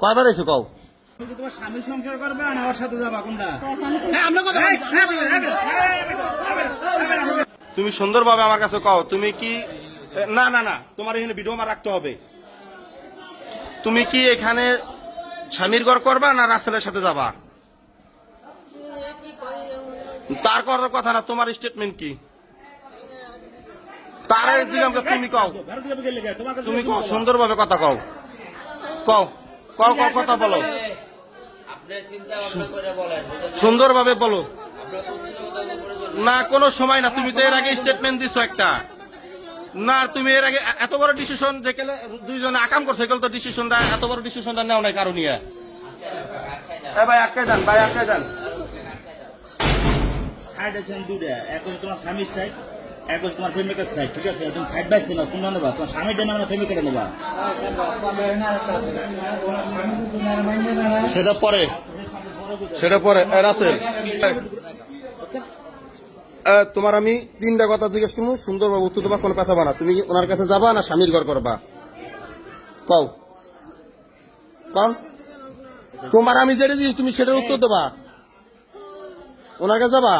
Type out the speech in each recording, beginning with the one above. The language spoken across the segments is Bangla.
কয়বার এসে কও তোমার স্বামীর সংসার করবে না ওর সাথে যাবা কোনটা? তুমি সুন্দরভাবে আমার কাছে কও তুমি কি না না না তোমার এখানে ভিডিও আমার রাখতে হবে। তুমি কি এখানে স্বামীর ঘর করবা না রাসেলের সাথে যাবা? তার করার কথা না, তোমার স্টেটমেন্ট কি? তারে জিজ্ঞাসা তুমি কও, তুমি কও সুন্দরভাবে কথা কও, কও কও কও কথা বলো, সুন্দরভাবে বলো। না কোনো সময় না, তুমি তো এর আগে স্টেটমেন্ট দিছো একটা। না তুমি এর আগে এত বড় ডিসিশন যে কেলে দুইজনে আকাম করছে, এগুলো তো ডিসিশনটা এত বড় ডিসিশনটা নেও নাই কারণ নিয়ে। ভাই আটকে যান, ভাই আটকে যান। সাইড আছেন দুইটা, এক হচ্ছে তোমার স্বামীর সাইড, এক হচ্ছে তোমার প্রেমিকের সাইড, ঠিক আছে? তুমি সাইড বাই সাইড কোনটা নেবা? তোমার স্বামীর ডেনা মানে প্রেমিকের নেবা? সেটা পরে, সেটা পরে। রাসেল তোমার আমি তিনটা কথা জিজ্ঞেস করবো, সুন্দরভাবে উত্তর দেবা, কোনো পেঁচাবা না। তুমি ওনার কাছে যাবা না স্বামীর ঘর করবা? কও কও, তোমার আমি যেটা দিয়েছি তুমি সেটার উত্তর দেবা। ওনার কাছে যাবা?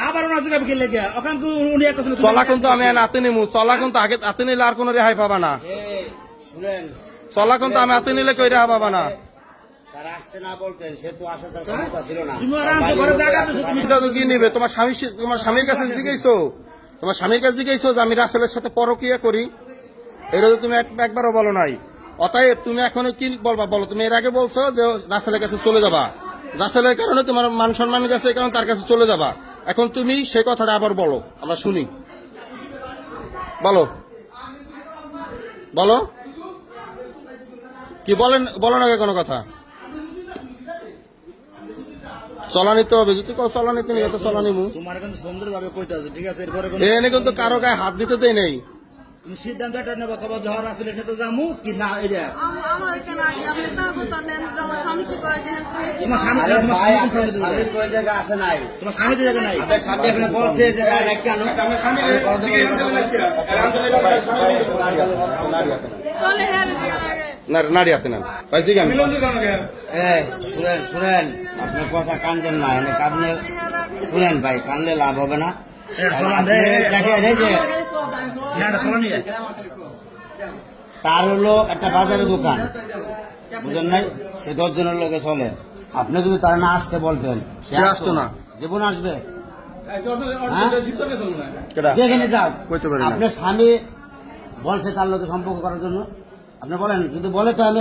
আবার ওনার জায়গা খেলে গিয়া ওখান উনি একটা চলা কিন্তু আমি হাতে নিমু, চলা কিন্তু আগে হাতে নিলে আর কোনো রেহাই পাবা না। চলা কিন্তু আমি হাতে নিলে কই রেহাই পাবা না। তারা আসতে না বলতেন, সে তো আসার তার ক্ষমতা ছিল না। তুমি তো কি নিবে? তোমার স্বামী, তোমার স্বামীর কাছে জিজ্ঞেসো, তোমার স্বামীর কাছে জিজ্ঞেসো যে আমি রাসেলের সাথে পরকিয়া করি? এটা তো তুমি একবারও বলো নাই। অতএব তুমি এখন কি বলবা বলো? তুমি এর আগে বলছো যে রাসেলের কাছে চলে যাবা, রাসেলের কারণে তোমার মান সম্মানের কাছে, এই কারণে তার কাছে চলে যাবা। এখন তুমি সেই কথাটা আবার বলো, আমরা শুনি। বলো বলো, কি বলেন? বলো না কোনো কথা। চলা নিতে হবে, যদি চলা নিতে নিবে তো চলা নিবো। তোমার কিন্তু সুন্দর ভাবে কইতাছে, ঠিক আছে? এরপরে এনে কিন্তু কারো গায়ে হাত দিতে দেয় নেই। তুমি সিদ্ধান্ত একটা নেবা, খবর ঝড় রাসেলের সাথে যামু কি না? এটা তোমার স্বামী, স্বামীর কোনো জায়গা আসে নাই, তোমার স্বামী জায়গা নাই। আপনার স্বামী এখানে বলছে যে কেন নারী হাতে নেন ভাই, ঠিক আমি শুনেন শুনেন, আপনার কথা কানতেন না, আপনি শুনেন ভাই, কানলে লাভ হবে না। দেখেন এই যে তার হলো একটা বাজারের দোকান, বুঝলেন নাই? সে 10 জনের লোকে চলে। আপনি যদি তারা না আসতে বলতেন, সে আসতো না। জীবন আসবে যেখানে যাও। আপনার স্বামী বলছে তার লোকে সম্পর্ক করার জন্য, আপনি বলেন, যদি বলে তো আমি